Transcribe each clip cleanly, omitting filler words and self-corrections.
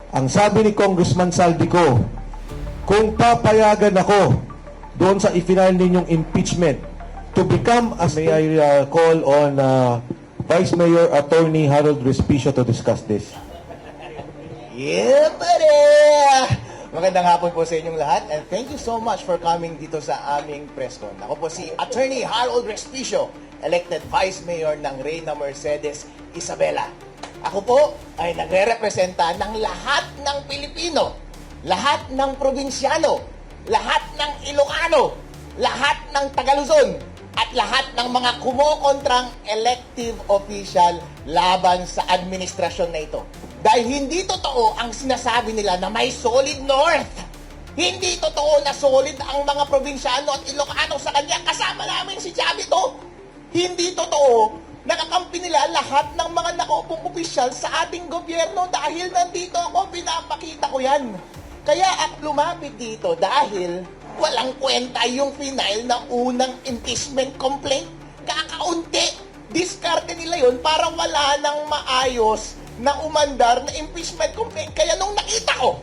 Ang sabi ni Congressman Saldico, kung papayagan ako doon sa i-final ninyong impeachment to become as may I call on Vice Mayor Attorney Harold Respicio to discuss this. Yeah, pare! Magandang hapon po sa inyong lahat and thank you so much for coming dito sa aming press con. Ako po si Attorney Harold Respicio, elected Vice Mayor ng Reyna Mercedes Isabela. Ako po ay nagre-representa ng lahat ng Pilipino, lahat ng probinsyano, lahat ng Ilocano, lahat ng Tagaluzon, at lahat ng mga kumokontrang elective official laban sa administrasyon na ito. Dahil hindi totoo ang sinasabi nila na may solid north. Hindi totoo na solid ang mga probinsyano at Ilocano sa kanya. Kasama namin si Chavito. Hindi totoo nakakampi nila lahat ng mga nakaupong opisyal sa ating gobyerno dahil nandito ako, pinapakita ko yan. Kaya ako lumapit dito dahil walang kwenta yung final na unang impeachment complaint. Kakaunti. Diskarte nila yun para wala nang maayos na umandar na impeachment complaint. Kaya nung nakita ko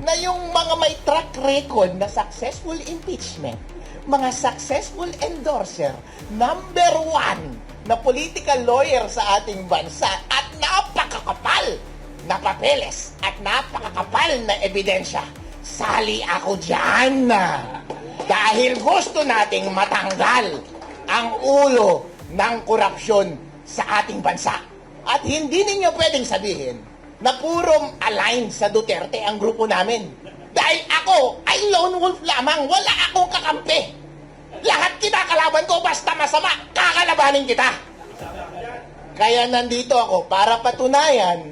na yung mga may track record na successful impeachment, mga successful endorser, number 1 na political lawyer sa ating bansa at napakakapal na papeles at napakakapal na ebidensya, sali ako dyan. Dahil gusto nating matanggal ang ulo ng korupsyon sa ating bansa. At hindi ninyo pwedeng sabihin na puro aligned sa Duterte ang grupo namin. Dahil ako ay lone wolf lamang, wala akong kakampi. Lahat kinakalaban ko, basta masama, kakalabanin kita. Kaya nandito ako para patunayan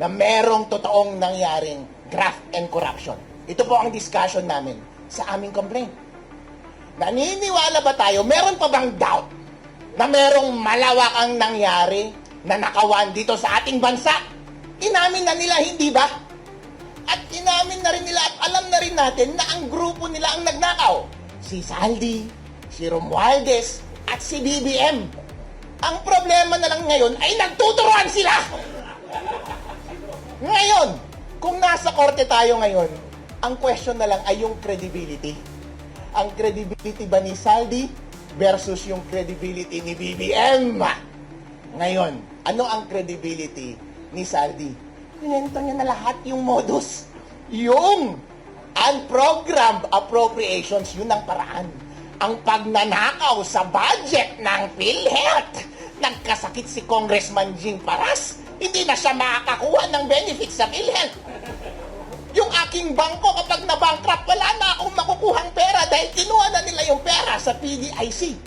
na merong totoong nangyaring graft and corruption. Ito po ang discussion namin sa aming complaint. Naniniwala ba tayo, meron pa bang doubt na merong malawak ang nangyari na nakawan dito sa ating bansa? Inamin na nila, hindi ba? At inamin na rin nila at alam na rin natin na ang grupo nila ang nagnakaw. Si Saldi, si Romualdez, at si BBM. Ang problema na lang ngayon ay nagtuturuan sila! Ngayon, kung nasa korte tayo ngayon, ang question na lang ay yung credibility. Ang credibility ba ni Saldi versus yung credibility ni BBM? Ngayon, ano ang credibility ni Saldi? Pinento niya na lahat yung modus. Yung unprogrammed appropriations, yun ang paraan. Ang pagnanakaw sa budget ng PhilHealth. Nagkasakit si Congressman Jing Paras. Hindi na siya makakakuha ng benefits sa PhilHealth. Yung aking bangko, kapag na-bankrupt, wala na akong makukuhang pera dahil kinuha na nila yung pera sa PDIC.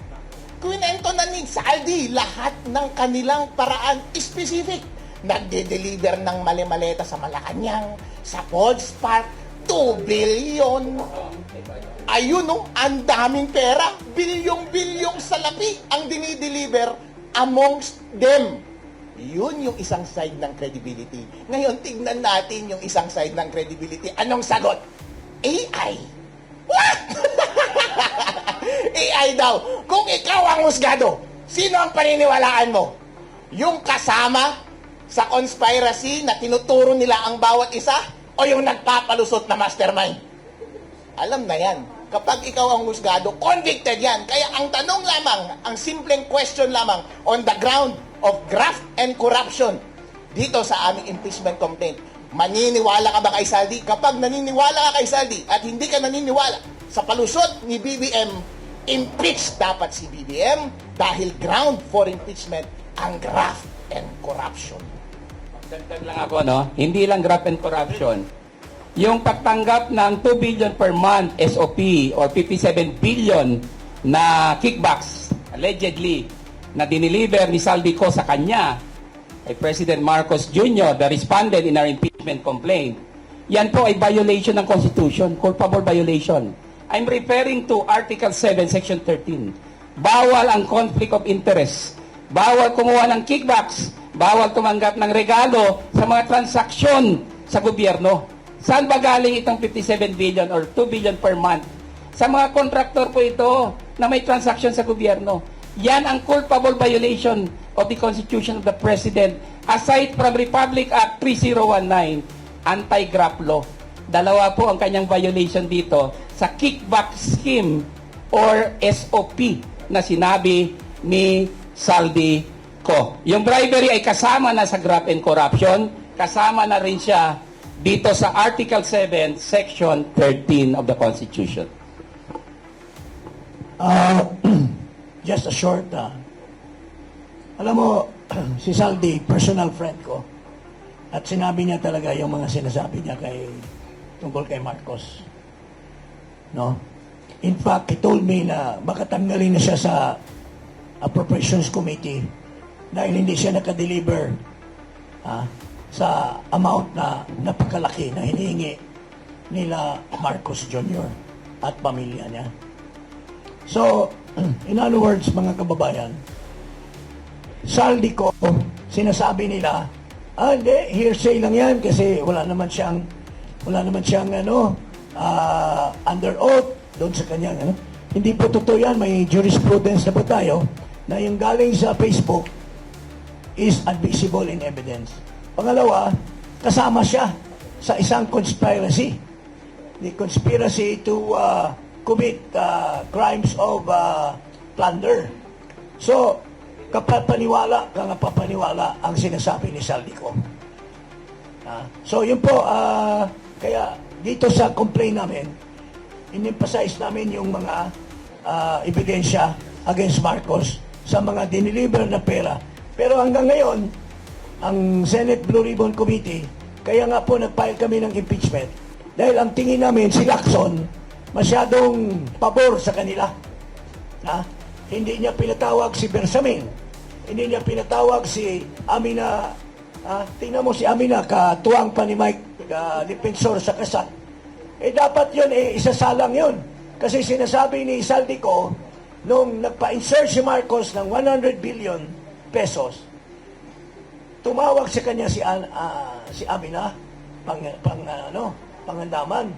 Kwinento na ni Saldi lahat ng kanilang paraan specific. Nagde-deliver ng mali-maleta sa Malacanang, sa Falls Park, 2 billion. Ayun no, ang daming pera, bilyong-bilyong salapi ang dinideliver amongst them. Yun yung isang side ng credibility. Ngayon, tignan natin yung isang side ng credibility. Anong sagot? AI. What? AI daw. Kung ikaw ang husgado, sino ang paniniwalaan mo? Yung kasama sa conspiracy na tinuturo nila ang bawat isa o yung nagpapalusot na mastermind? Alam na yan. Kapag ikaw ang husgado, convicted yan. Kaya ang tanong lamang, ang simpleng question lamang on the ground of graft and corruption dito sa aming impeachment complaint, maniniwala ka ba kay Saldi? Kapag naniniwala ka kay Saldi at hindi ka naniniwala sa palusot ni BBM, impeach dapat si BBM dahil ground for impeachment ang graft and corruption. Dagdag lang ako, no? Hindi lang graft and corruption. Yung pagtanggap ng 2 billion per month SOP or 57 billion na kickbacks, allegedly, na dineliver ni Saldico sa kanya, ay President Marcos Jr., the respondent in our impeachment complaint, yan po ay violation ng Constitution, culpable violation. I'm referring to Article 7, Section 13. Bawal ang conflict of interest. Bawal kumuha ng kickbacks. Bawal tumanggap ng regalo sa mga transaksyon sa gobyerno. Saan ba galing itong 57 billion or 2 billion per month? Sa mga kontraktor po ito na may transaction sa gobyerno. Yan ang culpable violation of the Constitution of the President aside from Republic Act 3019 anti-graft law. Dalawa po ang kanyang violation dito sa kickback scheme or SOP na sinabi ni Saldi Co. Yung bribery ay kasama na sa graft and corruption, kasama na rin siya dito sa Article 7, Section 13 of the Constitution. Just a short, alam mo, si Saldi, personal friend ko. At sinabi niya talaga yung mga sinasabi niya tungkol kay Marcos. No? In fact, he told me na baka tanggalin na siya sa Appropriations Committee dahil hindi siya nakadeliver sa amount na napakalaki na hinihingi nila Marcos Jr. at pamilya niya. So, in other words, mga kababayan, Saldi ko, sinasabi nila, hindi, hearsay lang yan kasi wala naman siyang under oath doon sa kanyang, Hindi po totoo yan, may jurisprudence na po tayo na yung galing sa Facebook is admissible in evidence. Pangalawa, kasama siya sa isang conspiracy. The conspiracy to commit crimes of plunder. So, kapapaniwala ang sinasabi ni Saldi Co. So, yun po, kaya dito sa complaint namin, in-emphasize namin yung mga ebidensya against Marcos sa mga diniliver na pera. Pero hanggang ngayon, ang Senate Blue Ribbon Committee, kaya nga po nag-file kami ng impeachment dahil ang tingin namin si Lacson masyadong pabor sa kanila. Hindi niya pinatawag si Bersamin, hindi niya pinatawag si Amina. Tingnan mo si Amina, katuwang pa ni Mike, defensor sa kasal. Dapat yun, isasalang yun. Kasi sinasabi ni Saldi Co, nung nagpa-insert si Marcos ng 100 billion pesos, tumawag sa kanya si Amina, pangandaman.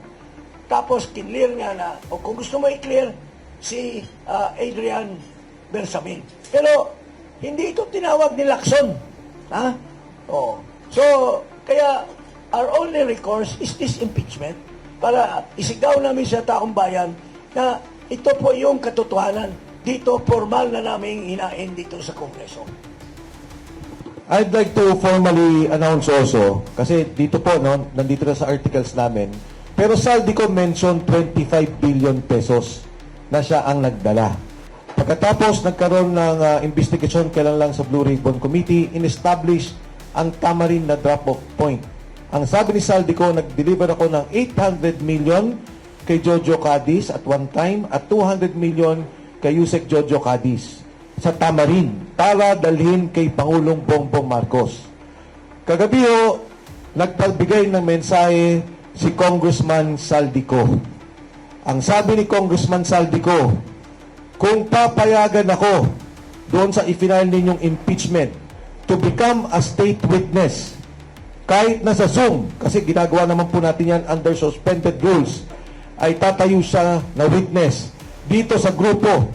Tapos kinlear nga na, o kung gusto mo i-clear, si Adrian Bersamin. Pero, hindi ito tinawag ni Lacson. So, kaya, our only recourse is this impeachment para isigaw namin sa taong bayan na ito po yung katotohanan. Dito, formal na namin hinain dito sa Kongreso. I'd like to formally announce also, kasi dito po, nandito na sa articles namin, pero Saldi Co mentioned 25 billion pesos na siya ang nagdala. Pagkatapos nagkaroon ng investigation kailan lang sa Blue Ribbon Committee, in-establish ang tamarin na drop-off point. Ang sabi ni Saldi Co, nag-deliver ako ng 800 million kay Jojo Cadiz at one time at 200 million kay Yusek Jojo Cadiz sa tamarin para dalhin kay Pangulong Bongbong Marcos. Kagabi ho, nagpagbigay ng mensahe si Congressman Saldi Co. Ang sabi ni Congressman Saldi Co, kung papayagan ako doon sa i-final ninyong impeachment to become a state witness, kahit na sa Zoom, kasi ginagawa naman po natin yan under suspended rules, ay tatayo siya na witness dito sa grupo